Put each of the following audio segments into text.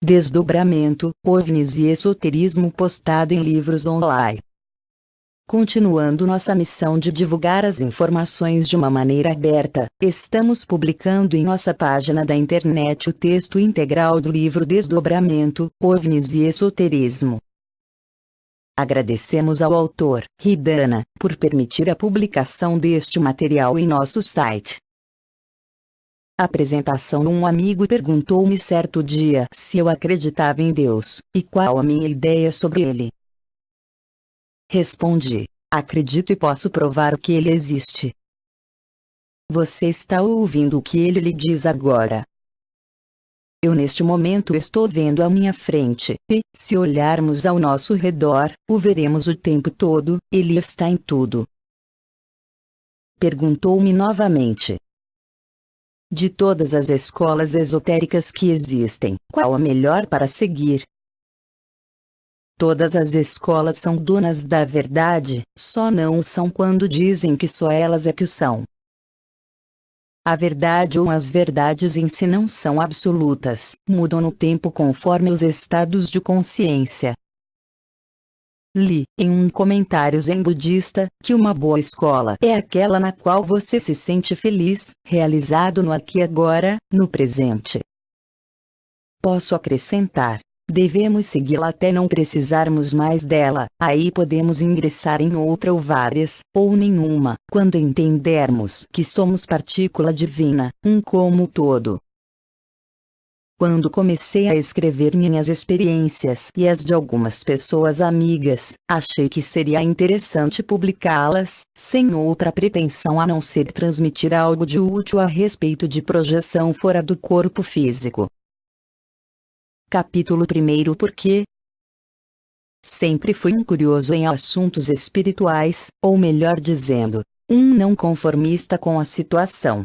Desdobramento, OVNIs e esoterismo postado em livros online. Continuando nossa missão de divulgar as informações de uma maneira aberta, estamos publicando em nossa página da internet o texto integral do livro Desdobramento, OVNIs e Esoterismo. Agradecemos ao autor, Ridana, por permitir a publicação deste material em nosso site. Apresentação. Um amigo perguntou-me certo dia se eu acreditava em Deus, e qual a minha ideia sobre ele. Respondi: acredito e posso provar que ele existe. Você está ouvindo o que ele lhe diz agora. Eu neste momento estou vendo à minha frente, e, se olharmos ao nosso redor, o veremos o tempo todo, ele está em tudo. Perguntou-me novamente: de todas as escolas esotéricas que existem, qual a melhor para seguir? Todas as escolas são donas da verdade, só não o são quando dizem que só elas é que o são. A verdade ou as verdades em si não são absolutas, mudam no tempo conforme os estados de consciência. Li, em um comentário zen budista, que uma boa escola é aquela na qual você se sente feliz, realizado no aqui e agora, no presente. Posso acrescentar: devemos segui-la até não precisarmos mais dela, aí podemos ingressar em outra ou várias, ou nenhuma, quando entendermos que somos partícula divina, um como todo. Quando comecei a escrever minhas experiências e as de algumas pessoas amigas, achei que seria interessante publicá-las, sem outra pretensão a não ser transmitir algo de útil a respeito de projeção fora do corpo físico. Capítulo 1. Por quê? Sempre fui um curioso em assuntos espirituais, ou melhor dizendo, um não conformista com a situação.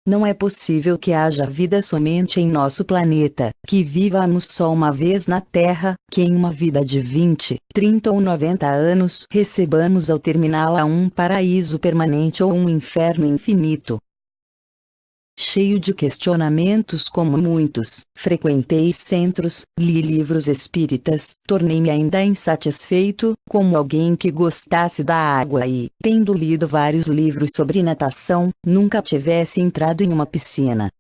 Não é possível que haja vida somente em nosso planeta, que vivamos só uma vez na Terra, que em uma vida de 20, 30 ou 90 anos recebamos ao terminá-la um paraíso permanente ou um inferno infinito. Cheio de questionamentos como muitos, frequentei centros, li livros espíritas, tornei-me ainda insatisfeito, como alguém que gostasse da água e, tendo lido vários livros sobre natação, nunca tivesse entrado em uma piscina.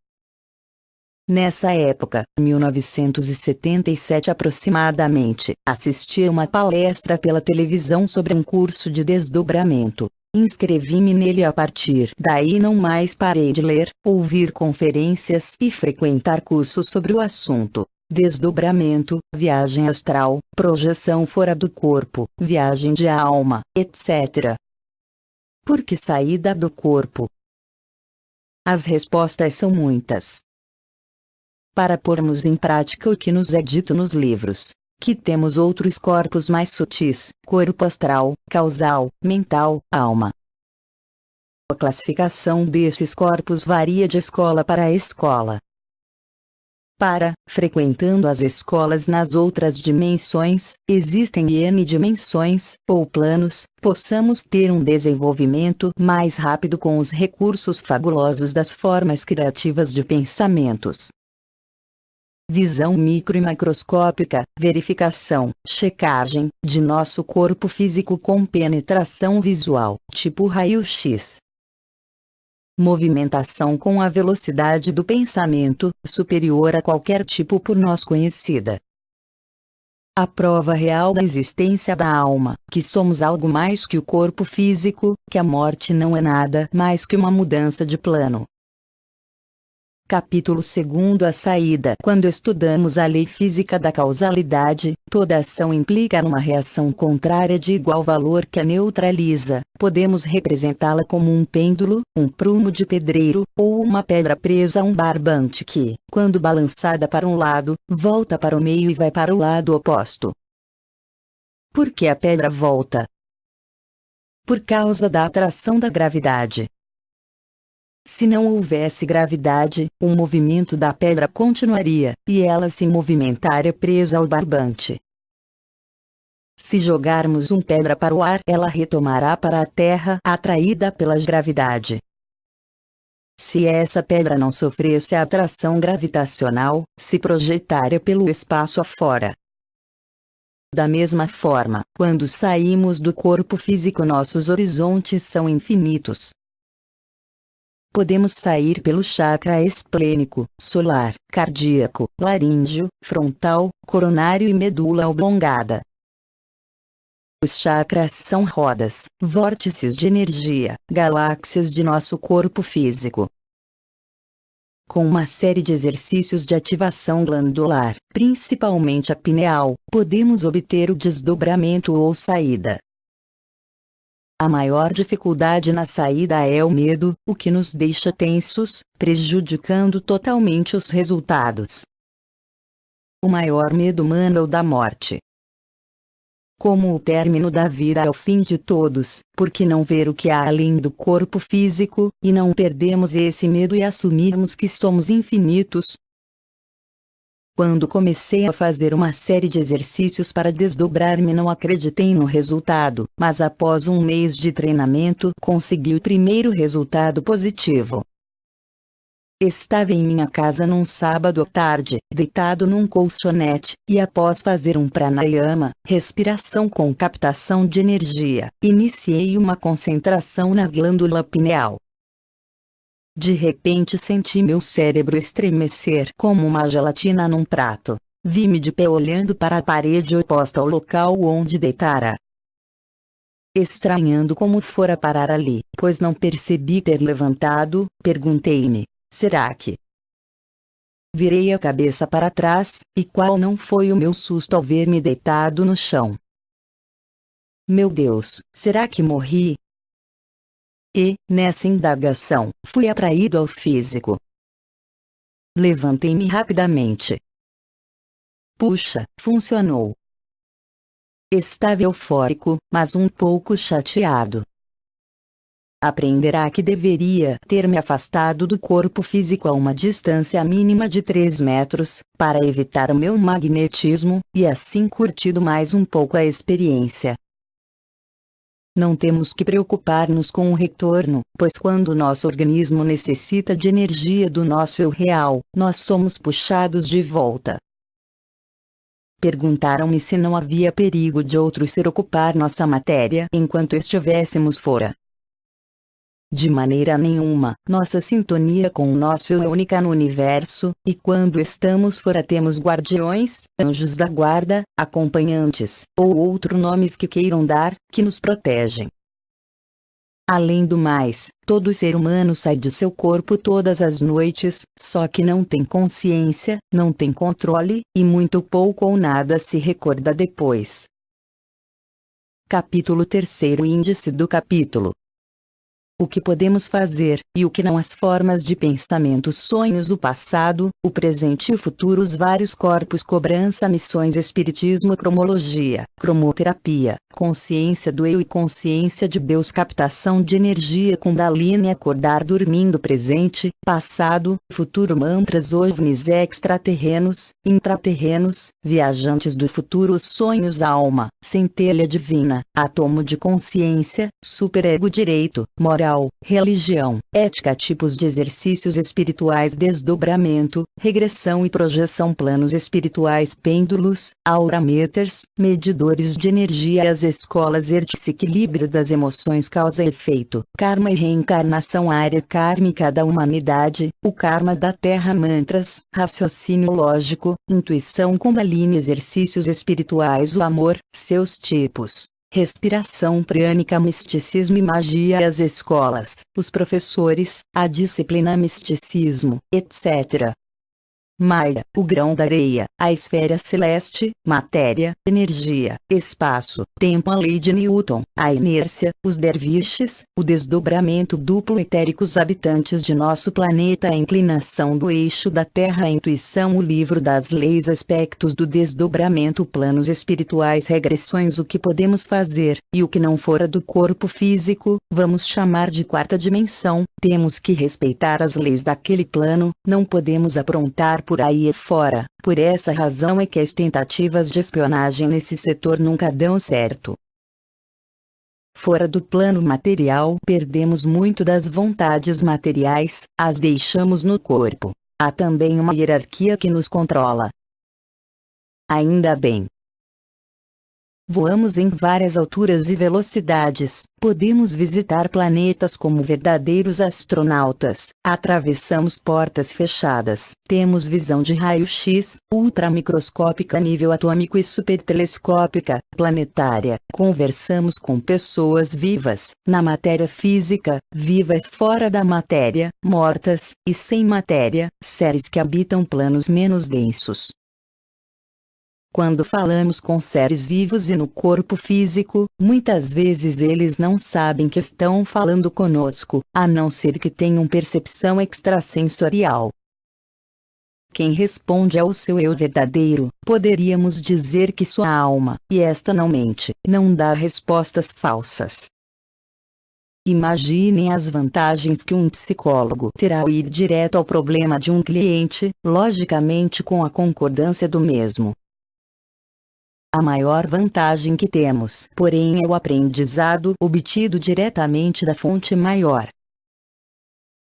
Nessa época, 1977 aproximadamente, assisti a uma palestra pela televisão sobre um curso de desdobramento. Inscrevi-me nele e a partir daí não mais parei de ler, ouvir conferências e frequentar cursos sobre o assunto. Desdobramento, viagem astral, projeção fora do corpo, viagem de alma, etc. Por que saída do corpo? As respostas são muitas. Para pormos em prática o que nos é dito nos livros, que temos outros corpos mais sutis, corpo astral, causal, mental, alma. A classificação desses corpos varia de escola para escola. Para, frequentando as escolas nas outras dimensões, existem N dimensões, ou planos, possamos ter um desenvolvimento mais rápido com os recursos fabulosos das formas criativas de pensamentos. Visão micro e macroscópica, verificação, checagem, de nosso corpo físico com penetração visual, tipo raio-x. Movimentação com a velocidade do pensamento, superior a qualquer tipo por nós conhecida. A prova real da existência da alma, que somos algo mais que o corpo físico, que a morte não é nada mais que uma mudança de plano. Capítulo 2. A saída. Quando estudamos a lei física da causalidade, toda ação implica uma reação contrária de igual valor que a neutraliza. Podemos representá-la como um pêndulo, um prumo de pedreiro, ou uma pedra presa a um barbante que, quando balançada para um lado, volta para o meio e vai para o lado oposto. Por que a pedra volta? Por causa da atração da gravidade. Se não houvesse gravidade, o movimento da pedra continuaria, e ela se movimentaria presa ao barbante. Se jogarmos uma pedra para o ar, ela retomará para a terra, atraída pela gravidade. Se essa pedra não sofresse a atração gravitacional, se projetaria pelo espaço afora. Da mesma forma, quando saímos do corpo físico, nossos horizontes são infinitos. Podemos sair pelo chakra esplênico, solar, cardíaco, laríngeo, frontal, coronário e medula oblongada. Os chakras são rodas, vórtices de energia, galáxias de nosso corpo físico. Com uma série de exercícios de ativação glandular, principalmente a pineal, podemos obter o desdobramento ou saída. A maior dificuldade na saída é o medo, o que nos deixa tensos, prejudicando totalmente os resultados. O maior medo humano é o da morte. Como o término da vida é o fim de todos, por que não ver o que há além do corpo físico, e não perdermos esse medo e assumirmos que somos infinitos? Quando comecei a fazer uma série de exercícios para desdobrar-me, não acreditei no resultado, mas após um mês de treinamento consegui o primeiro resultado positivo. Estava em minha casa num sábado à tarde, deitado num colchonete, e após fazer um pranayama, respiração com captação de energia, iniciei uma concentração na glândula pineal. De repente senti meu cérebro estremecer como uma gelatina num prato. Vi-me de pé olhando para a parede oposta ao local onde deitara. Estranhando como fora parar ali, pois não percebi ter levantado, perguntei-me: será que? Virei a cabeça para trás, e qual não foi o meu susto ao ver-me deitado no chão. Meu Deus, será que morri? E, nessa indagação, fui atraído ao físico. Levantei-me rapidamente. Puxa, funcionou. Estava eufórico, mas um pouco chateado. Aprenderá que deveria ter me afastado do corpo físico a uma distância mínima de 3 metros, para evitar o meu magnetismo, e assim curtido mais um pouco a experiência. Não temos que preocupar-nos com o retorno, pois quando nosso organismo necessita de energia do nosso eu real, nós somos puxados de volta. Perguntaram-me se não havia perigo de outro ser ocupar nossa matéria enquanto estivéssemos fora. De maneira nenhuma, nossa sintonia com o nosso eu é única no universo, e quando estamos fora temos guardiões, anjos da guarda, acompanhantes, ou outros nomes que queiram dar, que nos protegem. Além do mais, todo ser humano sai de seu corpo todas as noites, só que não tem consciência, não tem controle, e muito pouco ou nada se recorda depois. Capítulo 3. Índice do capítulo. O que podemos fazer, e o que não. As formas de pensamento, sonhos, o passado, o presente e o futuro, os vários corpos, cobrança, missões, espiritismo, cromologia, cromoterapia, consciência do eu e consciência de Deus, captação de energia, kundalini, acordar dormindo, presente, passado, futuro, mantras, ovnis, extraterrenos, intraterrenos, viajantes do futuro, os sonhos, alma, centelha divina, átomo de consciência, superego, direito, moral, religião, ética, tipos de exercícios espirituais, desdobramento, regressão e projeção, planos espirituais, pêndulos, aurameters, medidores de energia, as escolas ERTS, equilíbrio das emoções, causa e efeito, karma e reencarnação, área kármica da humanidade, o karma da Terra, mantras, raciocínio lógico, intuição, kundalini, exercícios espirituais, o amor, seus tipos. Respiração prânica, misticismo e magia, as escolas, os professores, a disciplina, misticismo, etc. Maia, o grão da areia, a esfera celeste, matéria, energia, espaço, tempo, a lei de Newton, a inércia, os derviches, o desdobramento duplo etérico, os habitantes de nosso planeta, a inclinação do eixo da Terra, a intuição, o livro das leis, aspectos do desdobramento, planos espirituais, regressões, o que podemos fazer, e o que não fora do corpo físico, vamos chamar de quarta dimensão. Temos que respeitar as leis daquele plano, não podemos aprontar por aí fora. Por essa razão é que as tentativas de espionagem nesse setor nunca dão certo. Fora do plano material, perdemos muito das vontades materiais, as deixamos no corpo. Há também uma hierarquia que nos controla. Ainda bem. Voamos em várias alturas e velocidades, podemos visitar planetas como verdadeiros astronautas, atravessamos portas fechadas, temos visão de raio-x, ultramicroscópica a nível atômico e supertelescópica, planetária, conversamos com pessoas vivas, na matéria física, vivas fora da matéria, mortas, e sem matéria, seres que habitam planos menos densos. Quando falamos com seres vivos e no corpo físico, muitas vezes eles não sabem que estão falando conosco, a não ser que tenham percepção extrasensorial. Quem responde ao seu eu verdadeiro, poderíamos dizer que sua alma, e esta não mente, não dá respostas falsas. Imaginem as vantagens que um psicólogo terá ao ir direto ao problema de um cliente, logicamente com a concordância do mesmo. A maior vantagem que temos, porém, é o aprendizado obtido diretamente da fonte maior.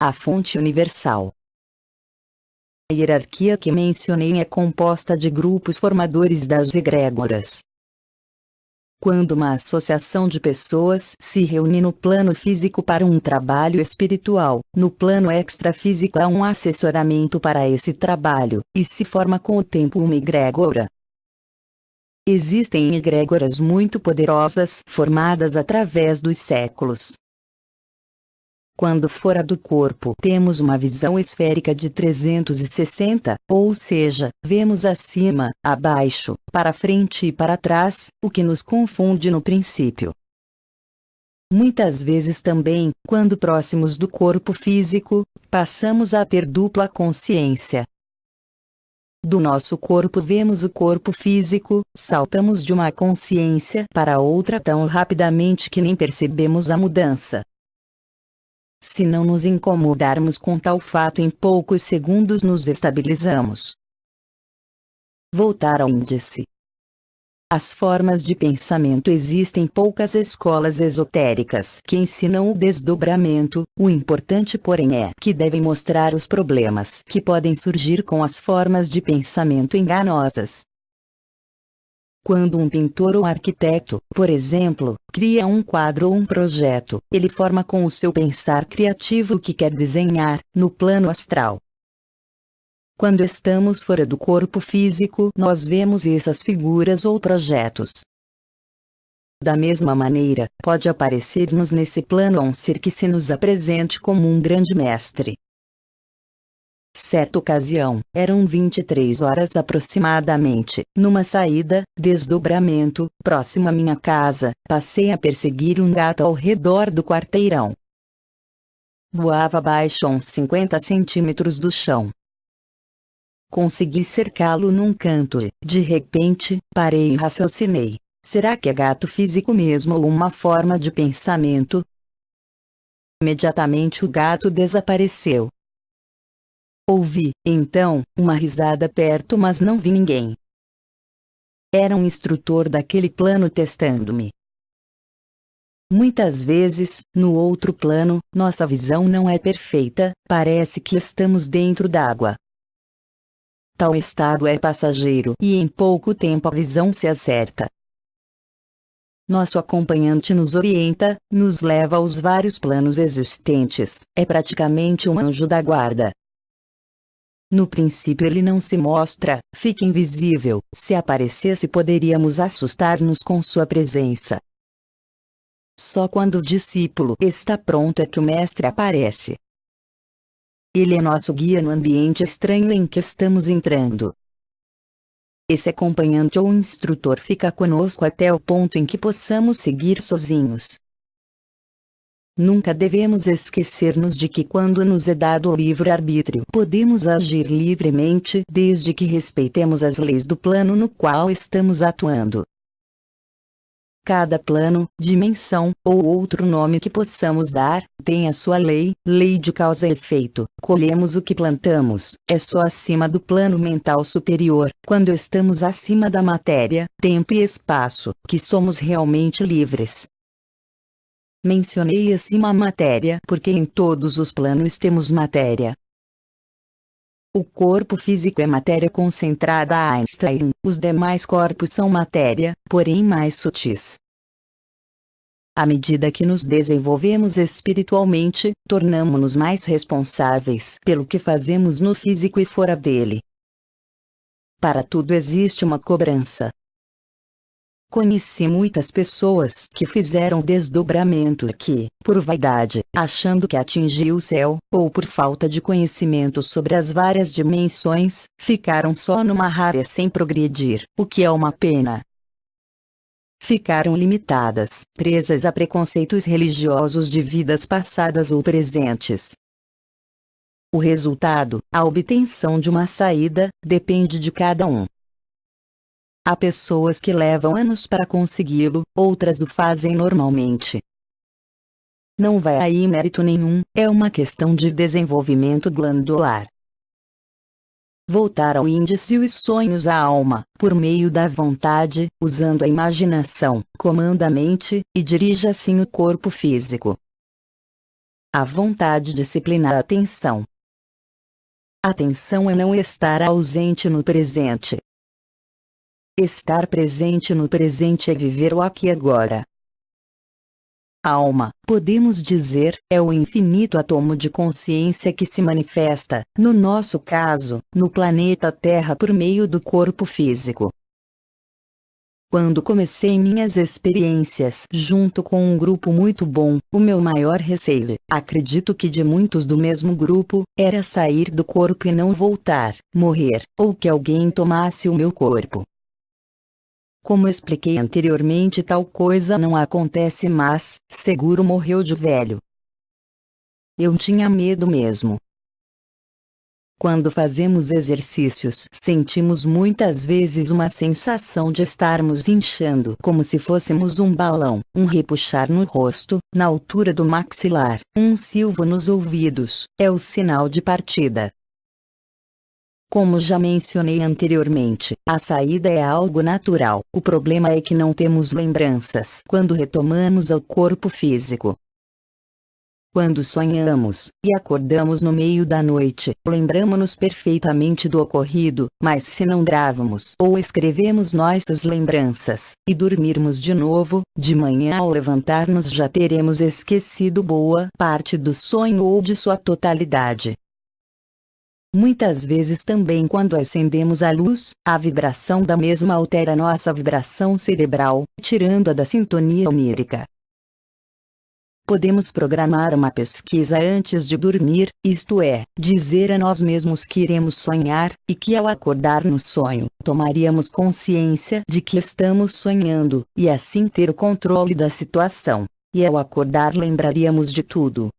A fonte universal. A hierarquia que mencionei é composta de grupos formadores das egrégoras. Quando uma associação de pessoas se reúne no plano físico para um trabalho espiritual, no plano extrafísico há um assessoramento para esse trabalho, e se forma com o tempo uma egrégora. Existem egrégoras muito poderosas formadas através dos séculos. Quando fora do corpo, temos uma visão esférica de 360, ou seja, vemos acima, abaixo, para frente e para trás, o que nos confunde no princípio. Muitas vezes também, quando próximos do corpo físico, passamos a ter dupla consciência. Do nosso corpo vemos o corpo físico, saltamos de uma consciência para outra tão rapidamente que nem percebemos a mudança. Se não nos incomodarmos com tal fato, em poucos segundos nos estabilizamos. Voltar ao índice. As formas de pensamento existem poucas escolas esotéricas que ensinam o desdobramento, o importante porém é que devem mostrar os problemas que podem surgir com as formas de pensamento enganosas. Quando um pintor ou arquiteto, por exemplo, cria um quadro ou um projeto, ele forma com o seu pensar criativo o que quer desenhar, no plano astral. Quando estamos fora do corpo físico, nós vemos essas figuras ou projetos. Da mesma maneira, pode aparecer-nos nesse plano um ser que se nos apresente como um grande mestre. Certa ocasião, eram 23 horas aproximadamente, numa saída, desdobramento, próximo à minha casa, passei a perseguir um gato ao redor do quarteirão. Voava abaixo a uns 50 centímetros do chão. Consegui cercá-lo num canto e, de repente, parei e raciocinei. Será que é gato físico mesmo ou uma forma de pensamento? Imediatamente o gato desapareceu. Ouvi, então, uma risada perto, mas não vi ninguém. Era um instrutor daquele plano testando-me. Muitas vezes, no outro plano, nossa visão não é perfeita, parece que estamos dentro d'água. Tal estado é passageiro e em pouco tempo a visão se acerta. Nosso acompanhante nos orienta, nos leva aos vários planos existentes, é praticamente um anjo da guarda. No princípio ele não se mostra, fica invisível, se aparecesse poderíamos assustar-nos com sua presença. Só quando o discípulo está pronto é que o mestre aparece. Ele é nosso guia no ambiente estranho em que estamos entrando. Esse acompanhante ou instrutor fica conosco até o ponto em que possamos seguir sozinhos. Nunca devemos esquecer-nos de que quando nos é dado o livre-arbítrio, podemos agir livremente desde que respeitemos as leis do plano no qual estamos atuando. Cada plano, dimensão, ou outro nome que possamos dar, tem a sua lei, lei de causa e efeito. Colhemos o que plantamos, é só acima do plano mental superior, quando estamos acima da matéria, tempo e espaço, que somos realmente livres. Mencionei acima a matéria porque em todos os planos temos matéria. O corpo físico é matéria concentrada a Einstein, os demais corpos são matéria, porém mais sutis. À medida que nos desenvolvemos espiritualmente, tornamo-nos mais responsáveis pelo que fazemos no físico e fora dele. Para tudo existe uma cobrança. Conheci muitas pessoas que fizeram desdobramento que, por vaidade, achando que atingiu o céu, ou por falta de conhecimento sobre as várias dimensões, ficaram só numa área sem progredir, o que é uma pena. Ficaram limitadas, presas a preconceitos religiosos de vidas passadas ou presentes. O resultado, a obtenção de uma saída, depende de cada um. Há pessoas que levam anos para consegui-lo, outras o fazem normalmente. Não vai aí mérito nenhum, é uma questão de desenvolvimento glandular. Voltar ao índice e os sonhos à alma, por meio da vontade, usando a imaginação, comanda a mente, e dirige assim o corpo físico. A vontade disciplina a atenção. Atenção é não estar ausente no presente. Estar presente no presente é viver o aqui e agora. Alma, podemos dizer, é o infinito átomo de consciência que se manifesta, no nosso caso, no planeta Terra por meio do corpo físico. Quando comecei minhas experiências junto com um grupo muito bom, o meu maior receio, acredito que de muitos do mesmo grupo, era sair do corpo e não voltar, morrer, ou que alguém tomasse o meu corpo. Como expliquei anteriormente, tal coisa não acontece, mas, seguro morreu de velho. Eu tinha medo mesmo. Quando fazemos exercícios, sentimos muitas vezes uma sensação de estarmos inchando, como se fôssemos um balão, um repuxar no rosto, na altura do maxilar, um silvo nos ouvidos, é o sinal de partida. Como já mencionei anteriormente, a saída é algo natural, o problema é que não temos lembranças quando retomamos ao corpo físico. Quando sonhamos, e acordamos no meio da noite, lembramos-nos perfeitamente do ocorrido, mas se não gravamos ou escrevemos nossas lembranças, e dormirmos de novo, de manhã ao levantar-nos já teremos esquecido boa parte do sonho ou de sua totalidade. Muitas vezes também quando acendemos a luz, a vibração da mesma altera nossa vibração cerebral, tirando-a da sintonia onírica. Podemos programar uma pesquisa antes de dormir, isto é, dizer a nós mesmos que iremos sonhar, e que ao acordar no sonho, tomaríamos consciência de que estamos sonhando, e assim ter o controle da situação. E ao acordar lembraríamos de tudo.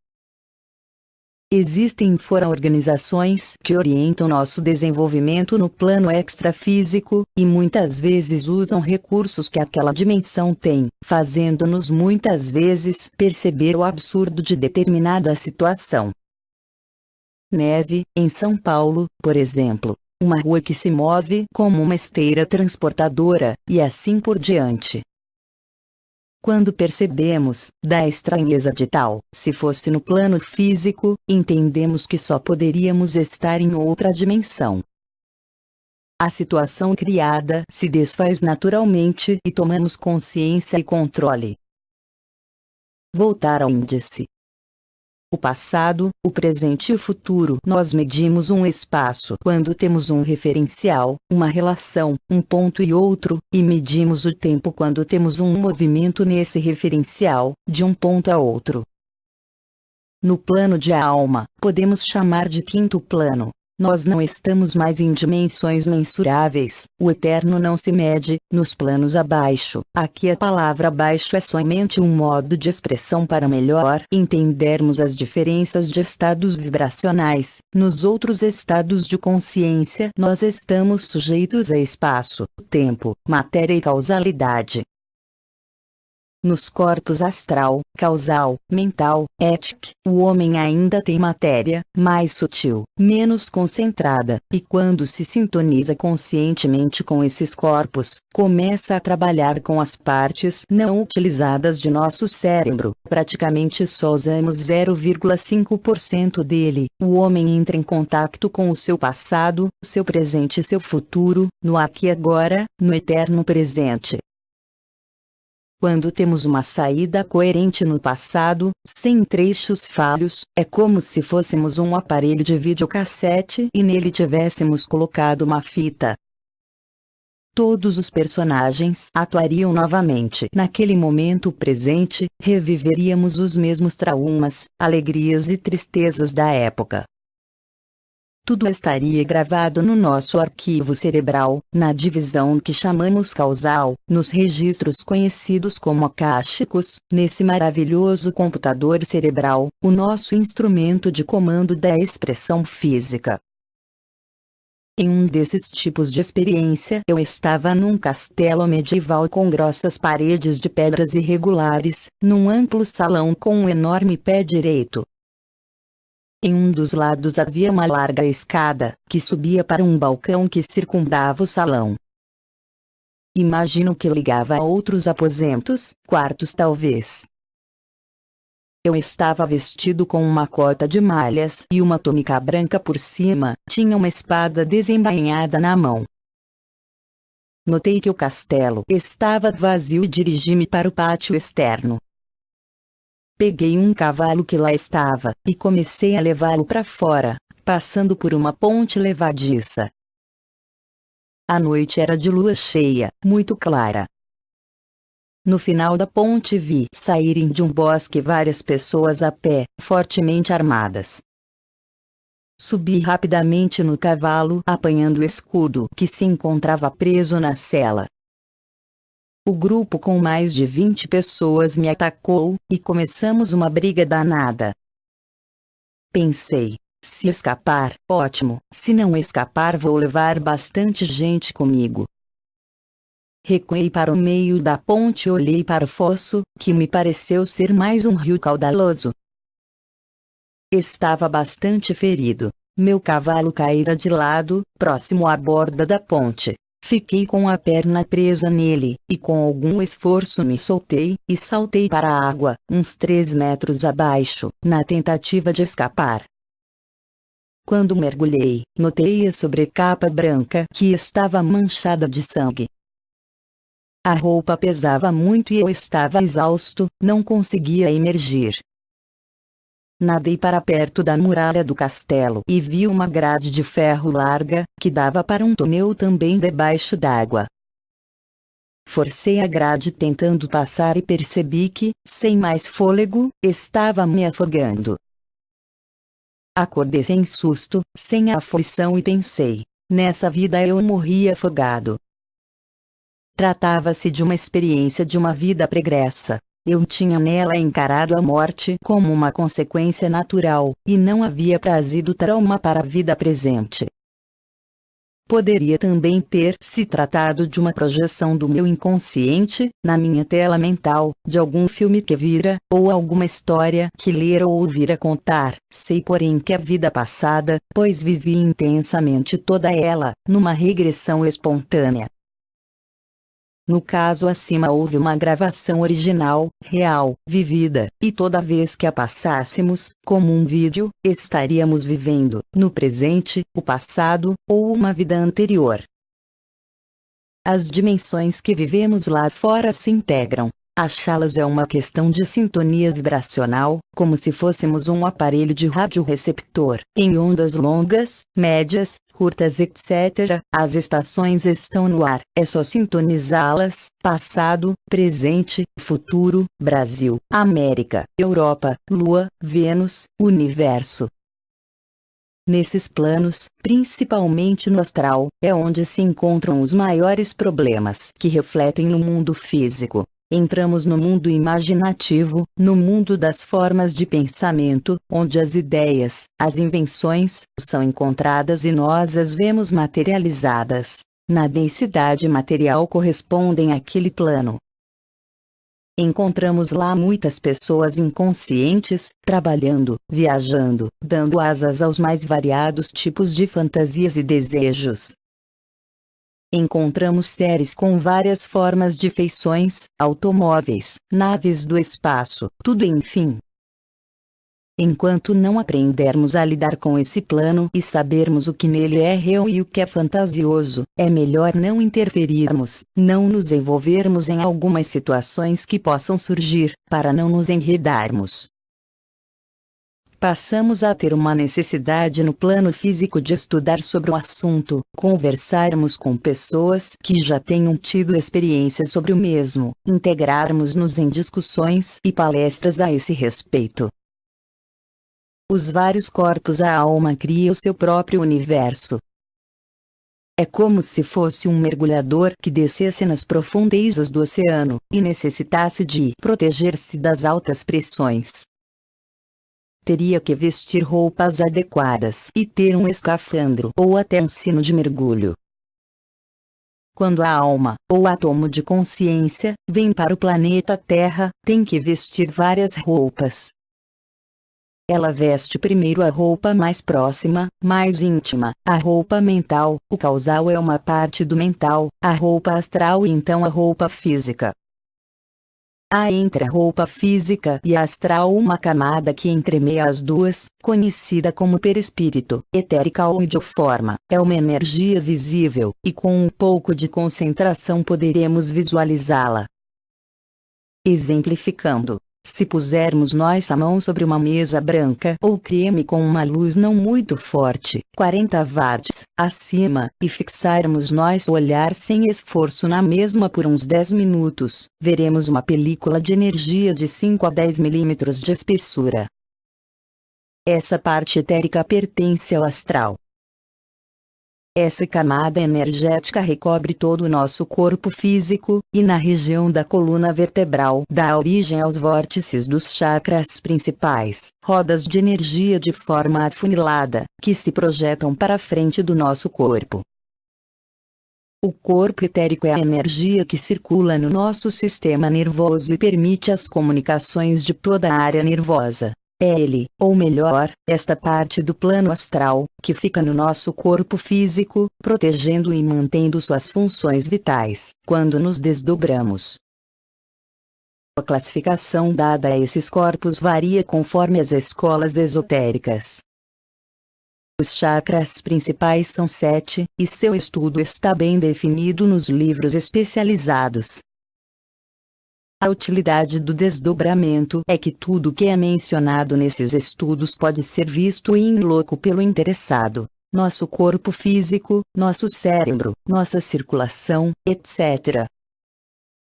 Existem fora organizações que orientam nosso desenvolvimento no plano extrafísico, e muitas vezes usam recursos que aquela dimensão tem, fazendo-nos muitas vezes perceber o absurdo de determinada situação. Neve, em São Paulo, por exemplo, uma rua que se move como uma esteira transportadora, e assim por diante. Quando percebemos, da estranheza de tal, se fosse no plano físico, entendemos que só poderíamos estar em outra dimensão. A situação criada se desfaz naturalmente e tomamos consciência e controle. Voltar ao índice. O passado, o presente e o futuro. Nós medimos um espaço quando temos um referencial, uma relação, um ponto e outro, e medimos o tempo quando temos um movimento nesse referencial, de um ponto a outro. No plano de alma, podemos chamar de quinto plano. Nós não estamos mais em dimensões mensuráveis, o eterno não se mede, nos planos abaixo. Aqui a palavra abaixo é somente um modo de expressão para melhor entendermos as diferenças de estados vibracionais. Nos outros estados de consciência, nós estamos sujeitos a espaço, tempo, matéria e causalidade. Nos corpos astral, causal, mental, ético, o homem ainda tem matéria, mais sutil, menos concentrada, e quando se sintoniza conscientemente com esses corpos, começa a trabalhar com as partes não utilizadas de nosso cérebro. Praticamente só usamos 0,5% dele. O homem entra em contato com o seu passado, seu presente e seu futuro, no aqui e agora, no eterno presente. Quando temos uma saída coerente no passado, sem trechos falhos, é como se fôssemos um aparelho de videocassete e nele tivéssemos colocado uma fita. Todos os personagens atuariam novamente. Naquele momento presente, reviveríamos os mesmos traumas, alegrias e tristezas da época. Tudo estaria gravado no nosso arquivo cerebral, na divisão que chamamos causal, nos registros conhecidos como akáshicos, nesse maravilhoso computador cerebral, o nosso instrumento de comando da expressão física. Em um desses tipos de experiência, eu estava num castelo medieval com grossas paredes de pedras irregulares, num amplo salão com um enorme pé direito. Em um dos lados havia uma larga escada, que subia para um balcão que circundava o salão. Imagino que ligava a outros aposentos, quartos talvez. Eu estava vestido com uma cota de malhas e uma túnica branca por cima, tinha uma espada desembainhada na mão. Notei que o castelo estava vazio e dirigi-me para o pátio externo. Peguei um cavalo que lá estava, e comecei a levá-lo para fora, passando por uma ponte levadiça. A noite era de lua cheia, muito clara. No final da ponte vi saírem de um bosque várias pessoas a pé, fortemente armadas. Subi rapidamente no cavalo, apanhando o escudo que se encontrava preso na sela. O grupo com mais de 20 pessoas me atacou, e começamos uma briga danada. Pensei, se escapar, ótimo, se não escapar vou levar bastante gente comigo. Recuei para o meio da ponte e olhei para o fosso, que me pareceu ser mais um rio caudaloso. Estava bastante ferido. Meu cavalo caíra de lado, próximo à borda da ponte. Fiquei com a perna presa nele, e com algum esforço me soltei, e saltei para a água, uns 3 metros abaixo, na tentativa de escapar. Quando mergulhei, notei a sobrecapa branca que estava manchada de sangue. A roupa pesava muito e eu estava exausto, não conseguia emergir. Nadei para perto da muralha do castelo e vi uma grade de ferro larga, que dava para um túnel também debaixo d'água. Forcei a grade tentando passar e percebi que, sem mais fôlego, estava me afogando. Acordei sem susto, sem aflição e pensei, nessa vida eu morri afogado. Tratava-se de uma experiência de uma vida pregressa. Eu tinha nela encarado a morte como uma consequência natural, e não havia trazido trauma para a vida presente. Poderia também ter se tratado de uma projeção do meu inconsciente, na minha tela mental, de algum filme que vira, ou alguma história que lera ou ouvira contar. Sei porém que a vida passada, pois vivi intensamente toda ela, numa regressão espontânea. No caso acima houve uma gravação original, real, vivida, e toda vez que a passássemos, como um vídeo, estaríamos vivendo, no presente, o passado, ou uma vida anterior. As dimensões que vivemos lá fora se integram. Achá-las é uma questão de sintonia vibracional, como se fôssemos um aparelho de radioreceptor, em ondas longas, médias, curtas etc. As estações estão no ar, é só sintonizá-las, passado, presente, futuro, Brasil, América, Europa, Lua, Vênus, Universo. Nesses planos, principalmente no astral, é onde se encontram os maiores problemas que refletem no mundo físico. Entramos no mundo imaginativo, no mundo das formas de pensamento, onde as ideias, as invenções, são encontradas e nós as vemos materializadas. Na densidade material correspondem àquele plano. Encontramos lá muitas pessoas inconscientes, trabalhando, viajando, dando asas aos mais variados tipos de fantasias e desejos. Encontramos seres com várias formas de feições, automóveis, naves do espaço, tudo enfim. Enquanto não aprendermos a lidar com esse plano e sabermos o que nele é real e o que é fantasioso, é melhor não interferirmos, não nos envolvermos em algumas situações que possam surgir, para não nos enredarmos. Passamos a ter uma necessidade no plano físico de estudar sobre o assunto, conversarmos com pessoas que já tenham tido experiência sobre o mesmo, integrarmos-nos em discussões e palestras a esse respeito. Os vários corpos a alma cria o seu próprio universo. É como se fosse um mergulhador que descesse nas profundezas do oceano, e necessitasse de proteger-se das altas pressões. Teria que vestir roupas adequadas e ter um escafandro ou até um sino de mergulho. Quando a alma, ou átomo de consciência, vem para o planeta Terra, tem que vestir várias roupas. Ela veste primeiro a roupa mais próxima, mais íntima, a roupa mental, o causal é uma parte do mental, a roupa astral e então a roupa física. Há entre a roupa física e a astral uma camada que entremeia as duas, conhecida como perispírito, etérica ou idioforma, é uma energia visível, e com um pouco de concentração poderemos visualizá-la. Exemplificando. Se pusermos nossa mão sobre uma mesa branca ou creme com uma luz não muito forte, 40 watts, acima, e fixarmos nosso olhar sem esforço na mesma por uns 10 minutos, veremos uma película de energia de 5 a 10 milímetros de espessura. Essa parte etérica pertence ao astral. Essa camada energética recobre todo o nosso corpo físico, e na região da coluna vertebral dá origem aos vórtices dos chakras principais, rodas de energia de forma afunilada, que se projetam para a frente do nosso corpo. O corpo etérico é a energia que circula no nosso sistema nervoso e permite as comunicações de toda a área nervosa. É ele, ou melhor, esta parte do plano astral, que fica no nosso corpo físico, protegendo e mantendo suas funções vitais, quando nos desdobramos. A classificação dada a esses corpos varia conforme as escolas esotéricas. Os chakras principais são 7, e seu estudo está bem definido nos livros especializados. A utilidade do desdobramento é que tudo que é mencionado nesses estudos pode ser visto in loco pelo interessado. Nosso corpo físico, nosso cérebro, nossa circulação, etc.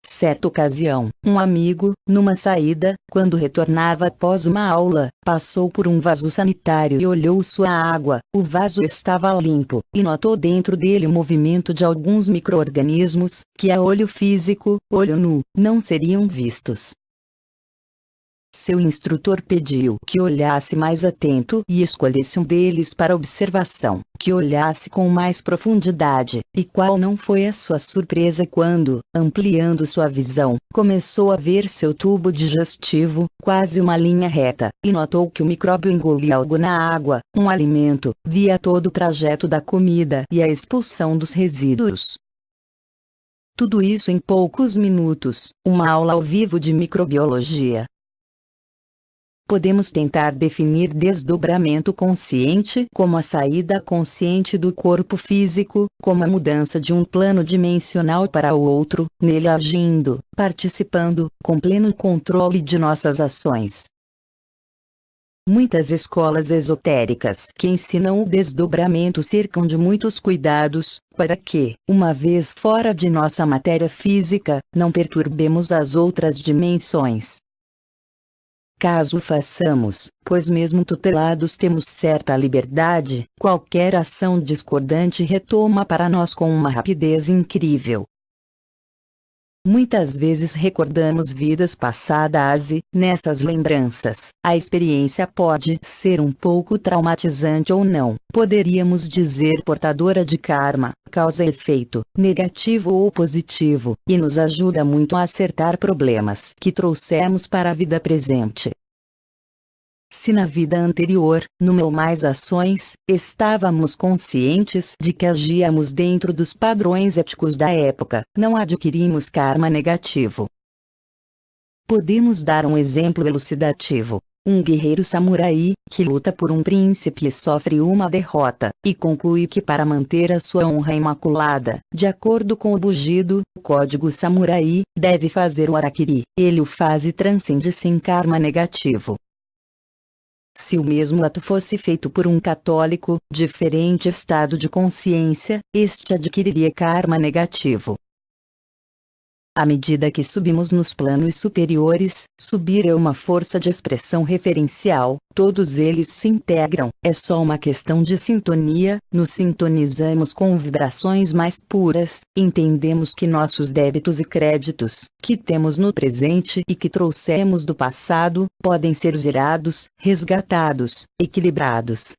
Certa ocasião, um amigo, numa saída, quando retornava após uma aula, passou por um vaso sanitário e olhou sua água. O vaso estava limpo, e notou dentro dele o movimento de alguns micro-organismos, que a olho físico, olho nu, não seriam vistos. Seu instrutor pediu que olhasse mais atento e escolhesse um deles para observação, que olhasse com mais profundidade, e qual não foi a sua surpresa quando, ampliando sua visão, começou a ver seu tubo digestivo, quase uma linha reta, e notou que o micróbio engolia algo na água, um alimento, via todo o trajeto da comida e a expulsão dos resíduos. Tudo isso em poucos minutos, uma aula ao vivo de microbiologia. Podemos tentar definir desdobramento consciente como a saída consciente do corpo físico, como a mudança de um plano dimensional para o outro, nele agindo, participando, com pleno controle de nossas ações. Muitas escolas esotéricas que ensinam o desdobramento cercam de muitos cuidados, para que, uma vez fora de nossa matéria física, não perturbemos as outras dimensões. Caso o façamos, pois mesmo tutelados temos certa liberdade, qualquer ação discordante retoma para nós com uma rapidez incrível. Muitas vezes recordamos vidas passadas e, nessas lembranças, a experiência pode ser um pouco traumatizante ou não. Poderíamos dizer portadora de karma, causa e efeito, negativo ou positivo, e nos ajuda muito a acertar problemas que trouxemos para a vida presente. Se na vida anterior, numa ou mais ações, estávamos conscientes de que agíamos dentro dos padrões éticos da época, não adquirimos karma negativo. Podemos dar um exemplo elucidativo. Um guerreiro samurai, que luta por um príncipe e sofre uma derrota, e conclui que para manter a sua honra imaculada, de acordo com o Bugido, o código samurai, deve fazer o harakiri. Ele o faz e transcende sem karma negativo. Se o mesmo ato fosse feito por um católico, diferente estado de consciência, este adquiriria karma negativo. À medida que subimos nos planos superiores, subir é uma força de expressão referencial, todos eles se integram, é só uma questão de sintonia, nos sintonizamos com vibrações mais puras, entendemos que nossos débitos e créditos, que temos no presente e que trouxemos do passado, podem ser zerados, resgatados, equilibrados.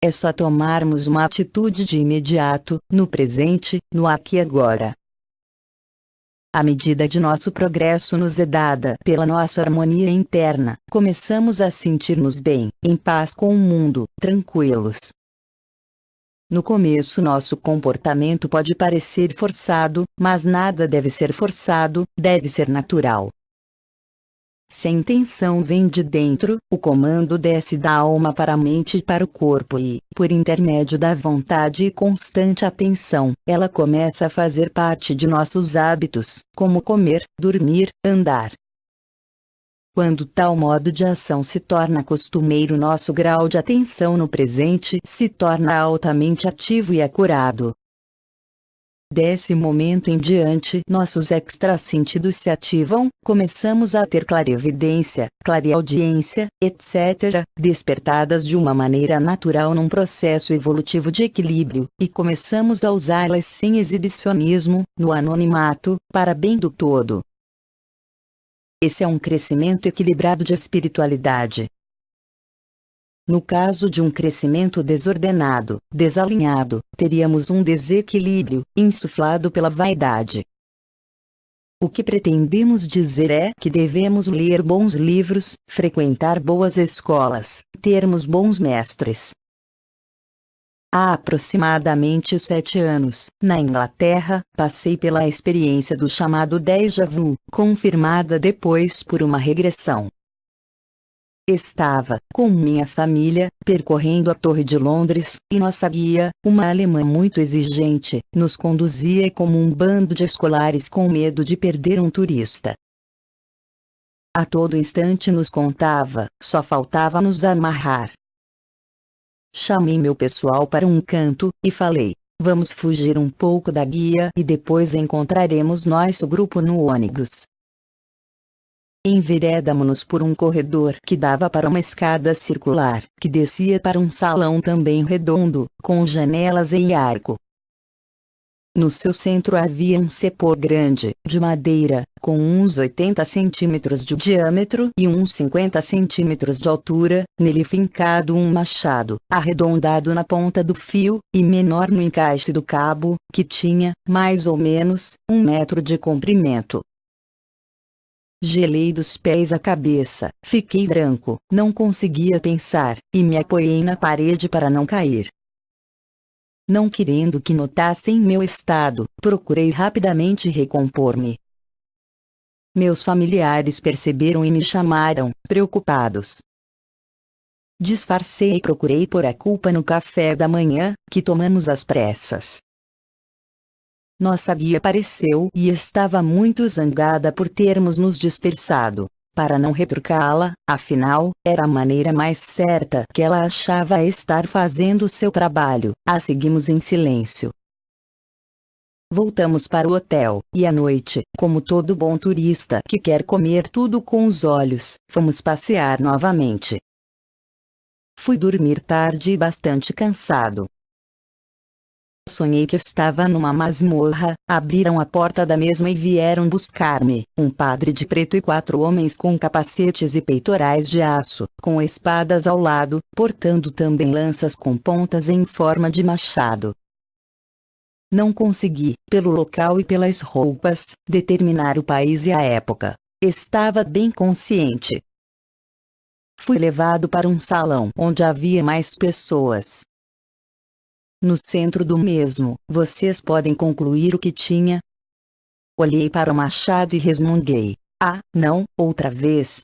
É só tomarmos uma atitude de imediato, no presente, no aqui e agora. À medida de nosso progresso nos é dada pela nossa harmonia interna, começamos a sentir-nos bem, em paz com o mundo, tranquilos. No começo nosso comportamento pode parecer forçado, mas nada deve ser forçado, deve ser natural. Se a intenção vem de dentro, o comando desce da alma para a mente e para o corpo e, por intermédio da vontade e constante atenção, ela começa a fazer parte de nossos hábitos, como comer, dormir, andar. Quando tal modo de ação se torna costumeiro, nosso grau de atenção no presente se torna altamente ativo e acurado. Desse momento em diante, nossos extrasentidos se ativam, começamos a ter clarevidência, clareaudiência, etc., despertadas de uma maneira natural num processo evolutivo de equilíbrio, e começamos a usá-las sem exibicionismo, no anonimato, para bem do todo. Esse é um crescimento equilibrado de espiritualidade. No caso de um crescimento desordenado, desalinhado, teríamos um desequilíbrio, insuflado pela vaidade. O que pretendemos dizer é que devemos ler bons livros, frequentar boas escolas, termos bons mestres. Há aproximadamente 7 anos, na Inglaterra, passei pela experiência do chamado déjà vu, confirmada depois por uma regressão. Estava, com minha família, percorrendo a Torre de Londres, e nossa guia, uma alemã muito exigente, nos conduzia como um bando de escolares com medo de perder um turista. A todo instante nos contava, só faltava nos amarrar. Chamei meu pessoal para um canto, e falei: vamos fugir um pouco da guia e depois encontraremos nosso grupo no ônibus. Enveredamo-nos por um corredor que dava para uma escada circular, que descia para um salão também redondo, com janelas e arco. No seu centro havia um cepor grande, de madeira, com uns 80 centímetros de diâmetro e uns 50 centímetros de altura, nele fincado um machado, arredondado na ponta do fio, e menor no encaixe do cabo, que tinha, mais ou menos, 1 metro de comprimento. Gelei dos pés à cabeça, fiquei branco, não conseguia pensar, e me apoiei na parede para não cair. Não querendo que notassem meu estado, procurei rapidamente recompor-me. Meus familiares perceberam e me chamaram, preocupados. Disfarcei e procurei pôr a culpa no café da manhã, que tomamos às pressas. Nossa guia apareceu e estava muito zangada por termos nos dispersado. Para não retrucá-la, afinal, era a maneira mais certa que ela achava estar fazendo seu trabalho. A seguimos em silêncio. Voltamos para o hotel, e à noite, como todo bom turista que quer comer tudo com os olhos, fomos passear novamente. Fui dormir tarde e bastante cansado. Sonhei que estava numa masmorra, abriram a porta da mesma e vieram buscar-me, um padre de preto e 4 homens com capacetes e peitorais de aço, com espadas ao lado, portando também lanças com pontas em forma de machado. Não consegui, pelo local e pelas roupas, determinar o país e a época. Estava bem consciente. Fui levado para um salão onde havia mais pessoas. No centro do mesmo, vocês podem concluir o que tinha? Olhei para o machado e resmunguei. Ah, não, outra vez.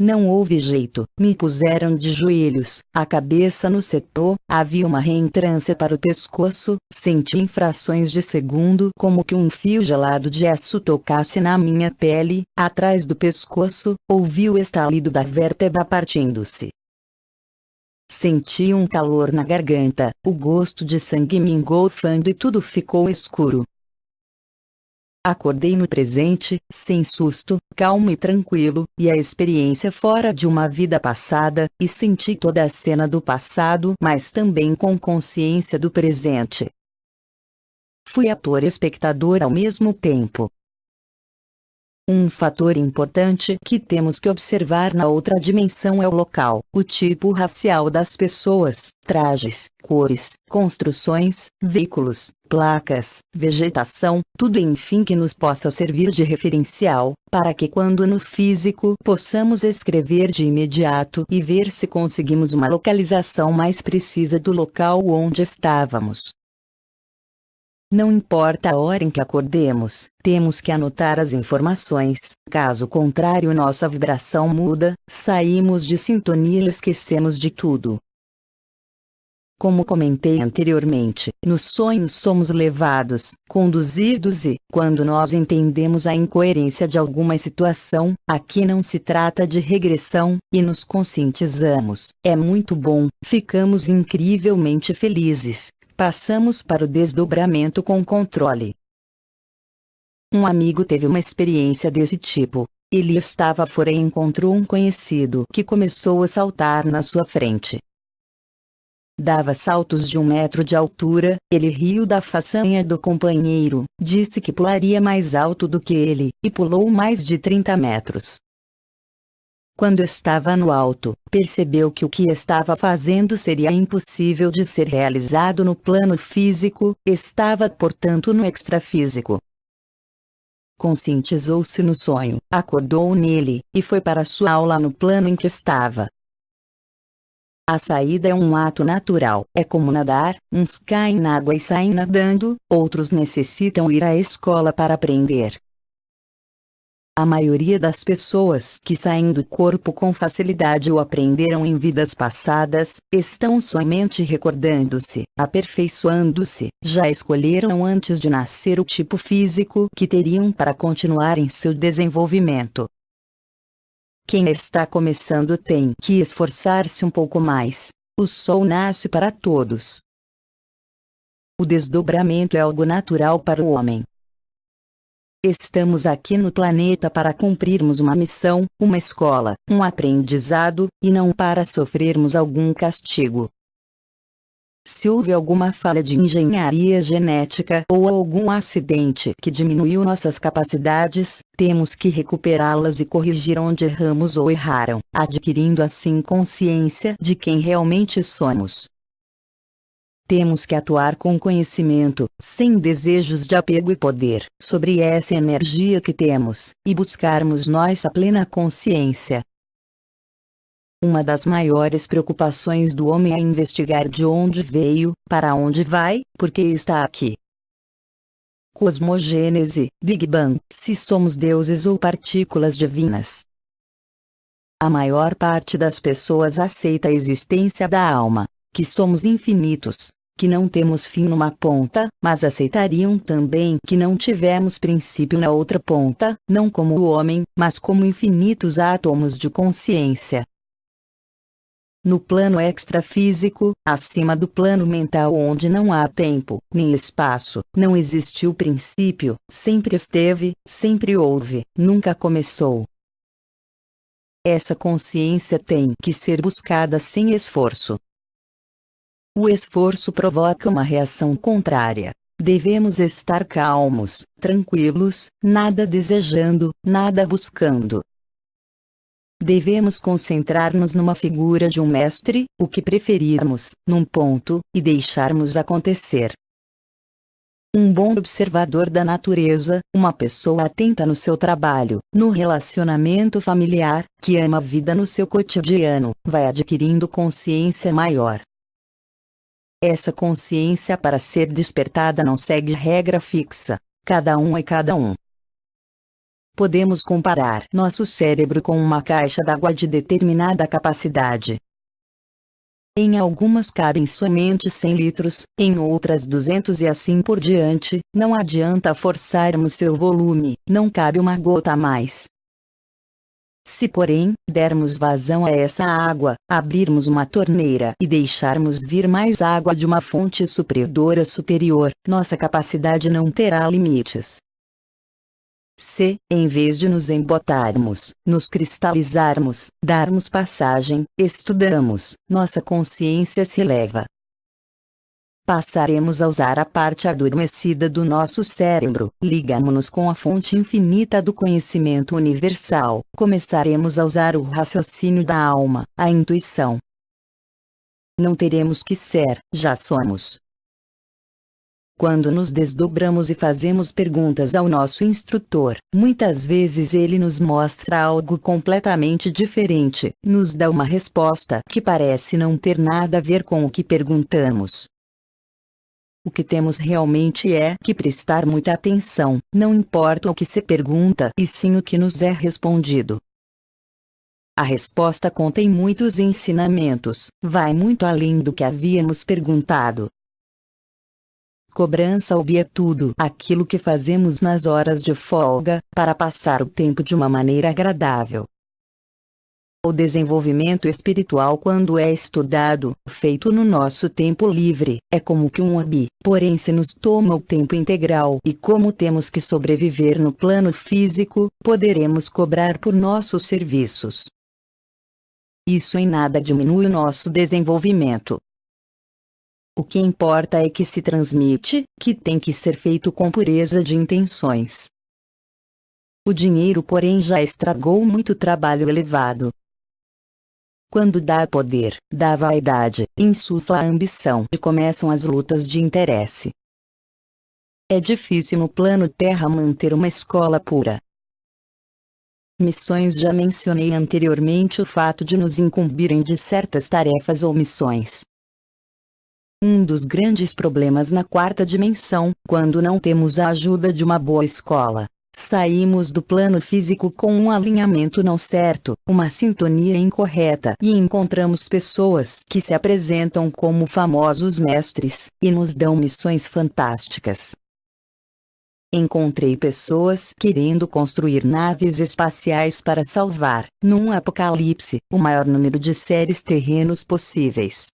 Não houve jeito, me puseram de joelhos, a cabeça no cepo, havia uma reentrância para o pescoço, senti em frações de segundo como que um fio gelado de aço tocasse na minha pele, atrás do pescoço, ouvi o estalido da vértebra partindo-se. Senti um calor na garganta, o gosto de sangue me engolfando e tudo ficou escuro. Acordei no presente, sem susto, calmo e tranquilo, e a experiência fora de uma vida passada, e senti toda a cena do passado, mas também com consciência do presente. Fui ator e espectador ao mesmo tempo. Um fator importante que temos que observar na outra dimensão é o local, o tipo racial das pessoas, trajes, cores, construções, veículos, placas, vegetação, tudo enfim que nos possa servir de referencial, para que quando no físico possamos escrever de imediato e ver se conseguimos uma localização mais precisa do local onde estávamos. Não importa a hora em que acordemos, temos que anotar as informações, caso contrário nossa vibração muda, saímos de sintonia e esquecemos de tudo. Como comentei anteriormente, nos sonhos somos levados, conduzidos e, quando nós entendemos a incoerência de alguma situação, aqui não se trata de regressão, e nos conscientizamos, é muito bom, ficamos incrivelmente felizes. Passamos para o desdobramento com controle. Um amigo teve uma experiência desse tipo. Ele estava fora e encontrou um conhecido que começou a saltar na sua frente. Dava saltos de 1 metro de altura, ele riu da façanha do companheiro, disse que pularia mais alto do que ele, e pulou mais de 30 metros. Quando estava no alto, percebeu que o que estava fazendo seria impossível de ser realizado no plano físico, estava portanto no extrafísico. Conscientizou-se no sonho, acordou nele, e foi para sua aula no plano em que estava. A saída é um ato natural, é como nadar, uns caem na água e saem nadando, outros necessitam ir à escola para aprender. A maioria das pessoas que saem do corpo com facilidade ou aprenderam em vidas passadas, estão somente recordando-se, aperfeiçoando-se, já escolheram antes de nascer o tipo físico que teriam para continuar em seu desenvolvimento. Quem está começando tem que esforçar-se um pouco mais. O sol nasce para todos. O desdobramento é algo natural para o homem. Estamos aqui no planeta para cumprirmos uma missão, uma escola, um aprendizado, e não para sofrermos algum castigo. Se houve alguma falha de engenharia genética ou algum acidente que diminuiu nossas capacidades, temos que recuperá-las e corrigir onde erramos ou erraram, adquirindo assim consciência de quem realmente somos. Temos que atuar com conhecimento, sem desejos de apego e poder, sobre essa energia que temos, e buscarmos nossa plena consciência. Uma das maiores preocupações do homem é investigar de onde veio, para onde vai, por que está aqui. Cosmogênese, Big Bang, se somos deuses ou partículas divinas. A maior parte das pessoas aceita a existência da alma, que somos infinitos, que não temos fim numa ponta, mas aceitariam também que não tivemos princípio na outra ponta, não como o homem, mas como infinitos átomos de consciência. No plano extrafísico, acima do plano mental onde não há tempo, nem espaço, não existiu princípio, sempre esteve, sempre houve, nunca começou. Essa consciência tem que ser buscada sem esforço. O esforço provoca uma reação contrária. Devemos estar calmos, tranquilos, nada desejando, nada buscando. Devemos concentrar-nos numa figura de um mestre, o que preferirmos, num ponto, e deixarmos acontecer. Um bom observador da natureza, uma pessoa atenta no seu trabalho, no relacionamento familiar, que ama a vida no seu cotidiano, vai adquirindo consciência maior. Essa consciência, para ser despertada, não segue regra fixa. Cada um é cada um. Podemos comparar nosso cérebro com uma caixa d'água de determinada capacidade. Em algumas cabem somente 100 litros, em outras 200 e assim por diante. Não adianta forçarmos seu volume, não cabe uma gota a mais. Se, porém, dermos vazão a essa água, abrirmos uma torneira e deixarmos vir mais água de uma fonte superior, nossa capacidade não terá limites. Se, em vez de nos embotarmos, nos cristalizarmos, darmos passagem, estudamos, nossa consciência se eleva. Passaremos a usar a parte adormecida do nosso cérebro, ligamo-nos com a fonte infinita do conhecimento universal, começaremos a usar o raciocínio da alma, a intuição. Não teremos que ser, já somos. Quando nos desdobramos e fazemos perguntas ao nosso instrutor, muitas vezes ele nos mostra algo completamente diferente, nos dá uma resposta que parece não ter nada a ver com o que perguntamos. O que temos realmente é que prestar muita atenção, não importa o que se pergunta, e sim o que nos é respondido. A resposta contém muitos ensinamentos, vai muito além do que havíamos perguntado. Cobrança obvia tudo aquilo que fazemos nas horas de folga, para passar o tempo de uma maneira agradável. O desenvolvimento espiritual, quando é estudado, feito no nosso tempo livre, é como que um hobby, porém se nos toma o tempo integral e como temos que sobreviver no plano físico, poderemos cobrar por nossos serviços. Isso em nada diminui o nosso desenvolvimento. O que importa é que se transmite, que tem que ser feito com pureza de intenções. O dinheiro, porém, já estragou muito trabalho elevado. Quando dá poder, dá vaidade, insufla a ambição e começam as lutas de interesse. É difícil no plano terra manter uma escola pura. Missões. Já mencionei anteriormente o fato de nos incumbirem de certas tarefas ou missões. Um dos grandes problemas na quarta dimensão, quando não temos a ajuda de uma boa escola, saímos do plano físico com um alinhamento não certo, uma sintonia incorreta, e encontramos pessoas que se apresentam como famosos mestres, e nos dão missões fantásticas. Encontrei pessoas querendo construir naves espaciais para salvar, num apocalipse, o maior número de seres terrenos possíveis.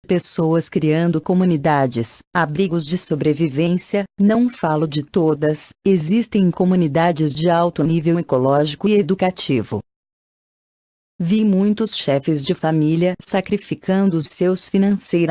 Pessoas criando comunidades, abrigos de sobrevivência, não falo de todas, existem comunidades de alto nível ecológico e educativo. Vi muitos chefes de família sacrificando os seus financeiramente